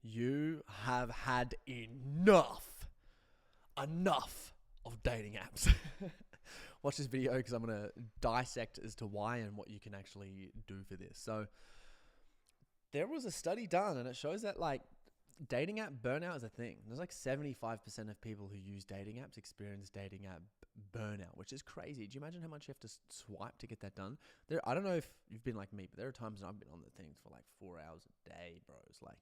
you have had enough of dating apps. Watch this video because I'm going to dissect as to why and what you can actually do for this. So there was a study done and it shows that like dating app burnout is a thing. There's like 75% of people who use dating apps experience dating app burnout, which is crazy. Do you imagine how much you have to swipe to get that done? I don't know if you've been like me, but there are times when I've been on the things for like 4 hours a day, bro. It's like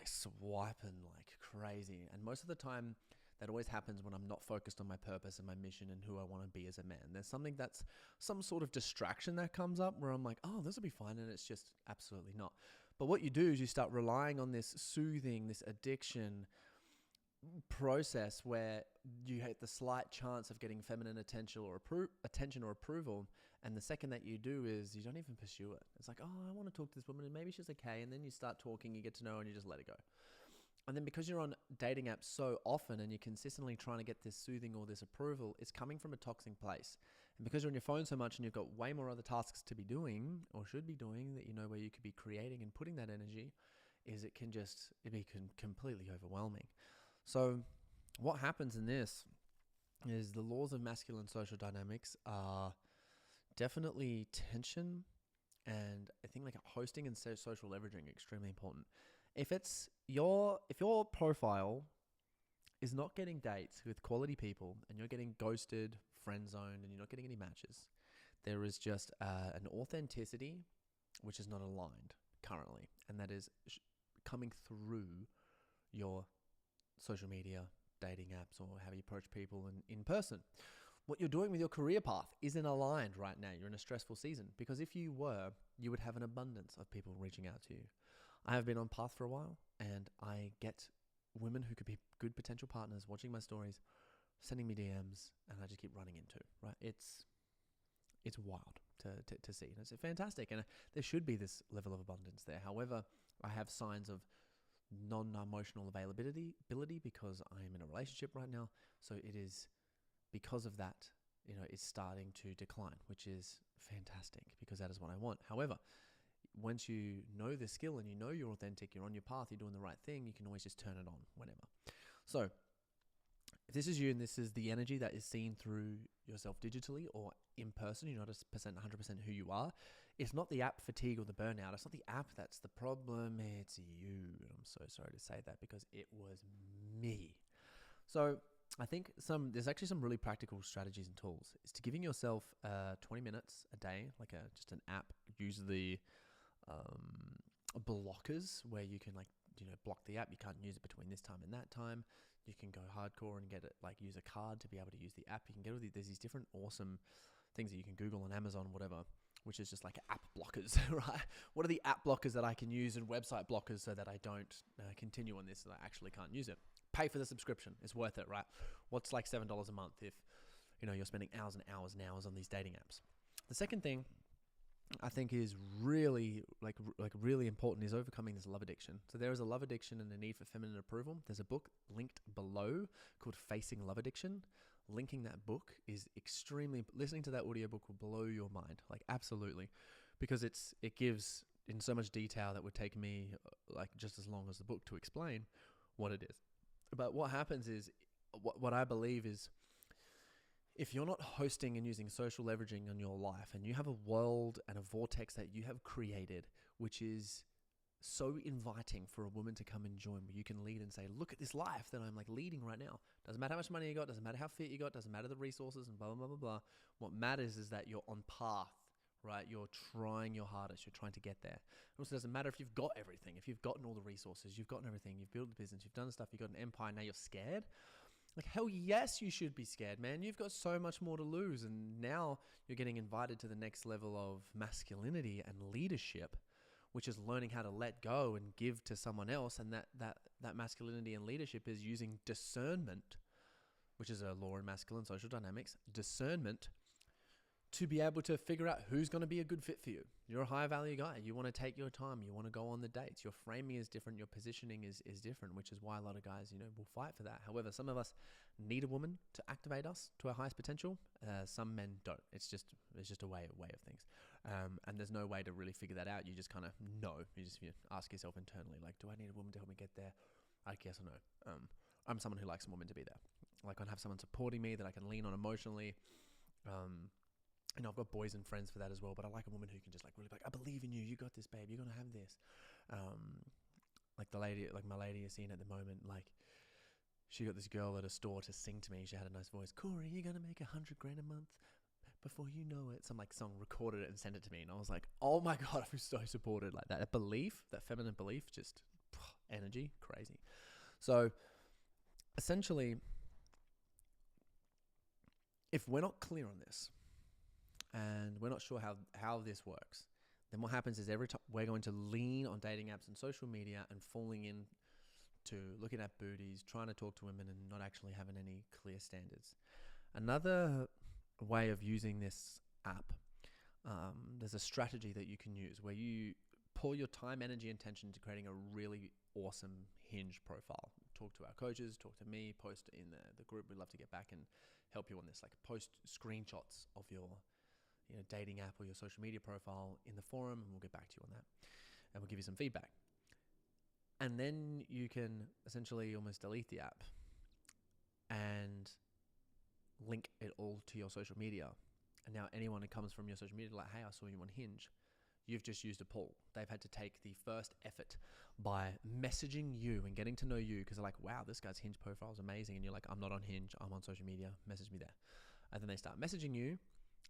swiping like crazy. And most of the time that always happens when I'm not focused on my purpose and my mission and who I want to be as a man. There's something that's some sort of distraction that comes up where I'm like, oh, this will be fine. And it's just absolutely not. But what you do is you start relying on this soothing, this addiction process where you hate the slight chance of getting feminine attention or approval. And the second that you do is you don't even pursue it. It's like, oh, I want to talk to this woman and maybe she's okay. And then you start talking, you get to know her and you just let it go. And then because you're on dating apps so often and you're consistently trying to get this soothing or this approval, it's coming from a toxic place. And because you're on your phone so much and you've got way more other tasks to be doing or should be doing that you know where you could be creating and putting that energy, is it can be completely overwhelming. So what happens in this is the laws of masculine social dynamics are definitely tension, and I think like hosting and social leveraging are extremely important. If your profile is not getting dates with quality people and you're getting ghosted, friend zoned, and you're not getting any matches, there is just an authenticity which is not aligned currently, and that is coming through your social media, dating apps, or how you approach people in person. What you're doing with your career path isn't aligned right now. You're in a stressful season, because if you were, you would have an abundance of people reaching out to you. I have been on path for a while, and I get women who could be good potential partners watching my stories, sending me DMs, and I just keep running into, right? It's wild to see, and it's fantastic, and there should be this level of abundance there. However, I have signs of non-emotional availability because I am in a relationship right now. So it is because of that, it's starting to decline, which is fantastic because that is what I want. However, once you know the skill and you know you're authentic, you're on your path, you're doing the right thing, you can always just turn it on whenever. So if this is you and this is the energy that is seen through yourself digitally or in person, you're not 100% who you are. It's not the app fatigue or the burnout. It's not the app that's the problem. It's you. And I'm so sorry to say that because it was me. So I think there's actually some really practical strategies and tools. It's to giving yourself 20 minutes a day, like just an app. Use the blockers where you can block the app. You can't use it between this time and that time. You can go hardcore and get it, use a card to be able to use the app. You can get there's these different awesome things that you can Google on Amazon, whatever, which is just like app blockers, right? What are the app blockers that I can use and website blockers so that I don't continue on this, so that I actually can't use it? Pay for the subscription. It's worth it, right? What's like $7 a month if, you're spending hours and hours and hours on these dating apps? The second thing I think is really really important is overcoming this love addiction. So there is a love addiction and a need for feminine approval. There's a book linked below called Facing Love Addiction. Linking that book is listening to that audiobook will blow your mind, absolutely, because it gives in so much detail that would take me just as long as the book to explain what it is. But what happens is, what I believe is, if you're not hosting and using social leveraging on your life, and you have a world and a vortex that you have created, which is so inviting for a woman to come and join, where you can lead and say, look at this life that I'm leading right now. Doesn't matter how much money you got, doesn't matter how fit you got, doesn't matter the resources and blah, blah, blah, blah, blah. What matters is that you're on path, right? You're trying your hardest. You're trying to get there. It also doesn't matter if you've got everything, if you've gotten all the resources, you've gotten everything, you've built a business, you've done the stuff, you've got an empire, now you're scared. Hell yes, you should be scared, man. You've got so much more to lose. And now you're getting invited to the next level of masculinity and leadership, which is learning how to let go and give to someone else. And that masculinity and leadership is using discernment, which is a law in masculine social dynamics, discernment, to be able to figure out who's going to be a good fit for you. You're a high value guy. You want to take your time. You want to go on the dates. Your framing is different. Your positioning is different, which is why a lot of guys, will fight for that. However, some of us need a woman to activate us to our highest potential. Some men don't. It's just a way of things. And there's no way to really figure that out. You just kind of know. You ask yourself internally, do I need a woman to help me get there? I guess I know. I'm someone who likes a woman to be there. Like, I have someone supporting me that I can lean on emotionally. I've got boys and friends for that as well, but I like a woman who can just like really be like, I believe in you. You got this, babe. You're going to have this. Like my lady is seeing at the moment, like she got this girl at a store to sing to me. She had a nice voice. Corey, you're going to make $100,000 a month before you know it. Some like song, recorded it and sent it to me. And I was like, oh my God, I feel so supported. Like that belief, that feminine belief, just energy, crazy. So essentially, if we're not clear on this and we're not sure how this works, then what happens is every time we're going to lean on dating apps and social media and falling into looking at booties, trying to talk to women and not actually having any clear standards. Another way of using this app, there's a strategy that you can use where you pour your time, energy, and attention into creating a really awesome Hinge profile. Talk to our coaches, talk to me, post in the group. We'd love to get back and help you on this. Like, post screenshots of your dating app or your social media profile in the forum, and we'll get back to you on that. And we'll give you some feedback. And then you can essentially almost delete the app and link it all to your social media. And now anyone who comes from your social media, like, hey, I saw you on Hinge, you've just used a pull. They've had to take the first effort by messaging you and getting to know you, because they're like, wow, this guy's Hinge profile is amazing. And you're like, I'm not on Hinge, I'm on social media, message me there. And then they start messaging you.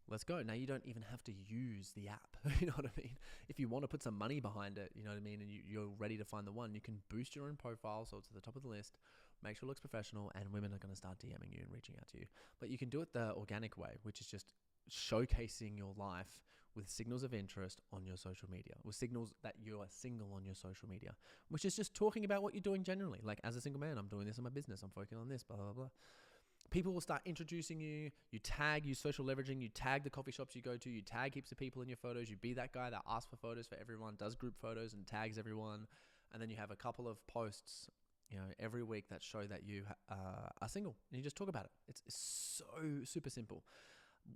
Let's go. Now you don't even have to use the app. You know what I mean? If you want to put some money behind it, you know what I mean, and you're ready to find the one, you can boost your own profile so it's at the top of the list, make sure it looks professional, and women are going to start DMing you and reaching out to you. But you can do it the organic way, which is just showcasing your life with signals of interest on your social media, with signals that you are single on your social media, which is just talking about what you're doing generally. Like, as a single man, I'm doing this in my business, I'm focusing on this, blah, blah, blah. People will start introducing you. You tag, use social leveraging. You tag the coffee shops you go to. You tag heaps of people in your photos. You be that guy that asks for photos for everyone, does group photos and tags everyone. And then you have a couple of posts, every week that show that you are single. And you just talk about it. It's so super simple.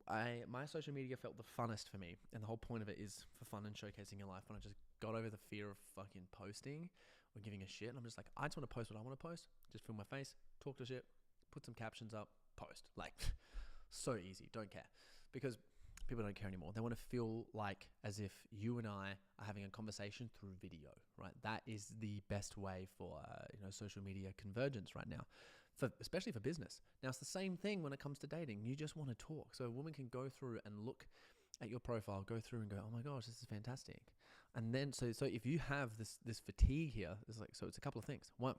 My social media felt the funnest for me. And the whole point of it is for fun and showcasing your life. When I just got over the fear of fucking posting or giving a shit. And I'm just like, I just want to post what I want to post. Just film my face, talk to shit, put some captions up, post. Like, so easy. Don't care, because people don't care anymore. They want to feel like as if you and I are having a conversation through video, right? That is the best way for social media convergence right now, especially for business. Now, it's the same thing when it comes to dating. You just want to talk. So a woman can go through and look at your profile, go through and go, oh my gosh, this is fantastic. And then so if you have this fatigue here, it's a couple of things. One,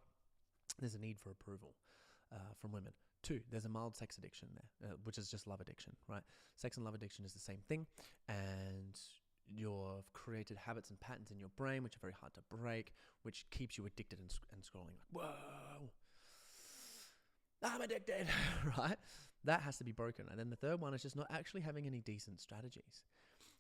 there's a need for approval from women. Two, there's a mild sex addiction there, which is just love addiction, right? Sex and love addiction is the same thing. And you've created habits and patterns in your brain, which are very hard to break, which keeps you addicted and scrolling. Like, whoa, I'm addicted, right? That has to be broken. And then the third one is just not actually having any decent strategies.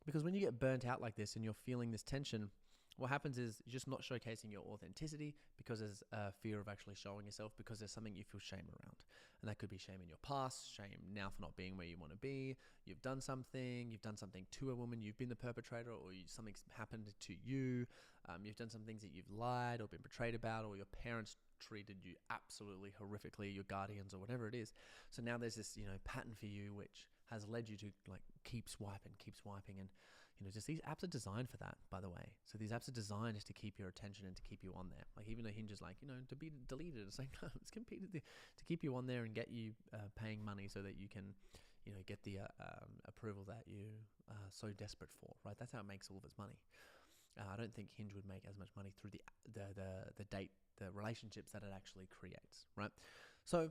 Because when you get burnt out like this and you're feeling this tension, what happens is you're just not showcasing your authenticity because there's a fear of actually showing yourself, because there's something you feel shame around. And that could be shame in your past, shame now for not being where you want to be. You've done something to a woman, you've been the perpetrator, or something's happened to you. You've done some things that you've lied or been betrayed about, or your parents treated you absolutely horrifically, your guardians or whatever it is. So now there's this, pattern for you, which has led you to like keep swiping. And just these apps are designed for that, by the way. So these apps are designed just to keep your attention and to keep you on there. Like, even though Hinge is like, to be deleted, it's like, no, it's competed to keep you on there and get you paying money so that you can, get the approval that you are so desperate for, right? That's how it makes all of its money. I don't think Hinge would make as much money through the relationships that it actually creates, right? So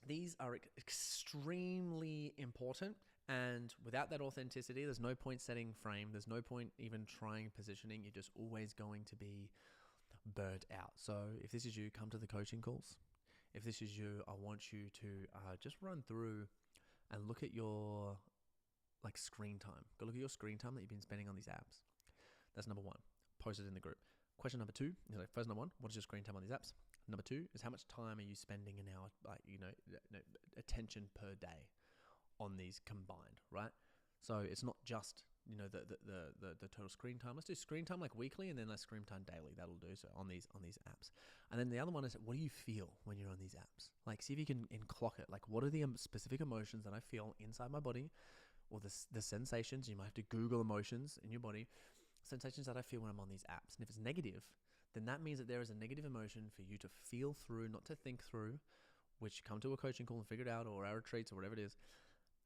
these are extremely important. And without that authenticity, there's no point setting frame. There's no point even trying positioning. You're just always going to be burnt out. So if this is you, come to the coaching calls. If this is you, I want you to just run through and look at your screen time. Go look at your screen time that you've been spending on these apps. That's number one. Post it in the group. Question number two, first number one, what is your screen time on these apps? Number two is how much time are you spending in our attention per day on these combined, right? So it's not just the total screen time. Let's do screen time like weekly, and then let's screen time daily. That'll do. So on these apps, And then the other one is, what do you feel when you're on these apps? Like, see if you can clock it. Like, what are the specific emotions that I feel inside my body, or the sensations? You might have to Google emotions in your body, sensations that I feel when I'm on these apps. And if it's negative, then that means that there is a negative emotion for you to feel through, not to think through, which come to a coaching call and figure it out, or our retreats or whatever it is,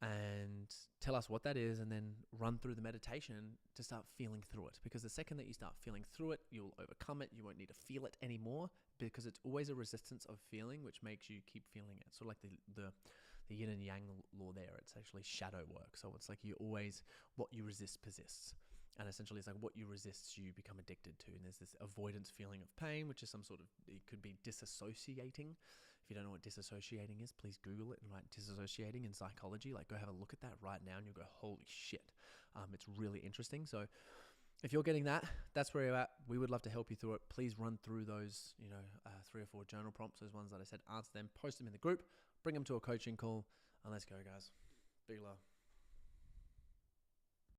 and tell us what that is, and then run through the meditation to start feeling through it. Because the second that you start feeling through it, you'll overcome it. You won't need to feel it anymore, because it's always a resistance of feeling, which makes you keep feeling it. So like the yin and yang law there, it's actually shadow work. So it's like you always, what you resist persists. And essentially it's like what you resist, you become addicted to. And there's this avoidance feeling of pain, which is some sort of, it could be disassociating. If you don't know what disassociating is, please Google it and write disassociating in psychology. Like, go have a look at that right now and you'll go, holy shit. It's really interesting. So if you're getting that, that's where you're at. We would love to help you through it. Please run through those, 3 or 4 journal prompts, those ones that I said, answer them, post them in the group, bring them to a coaching call, and let's go, guys. Big love.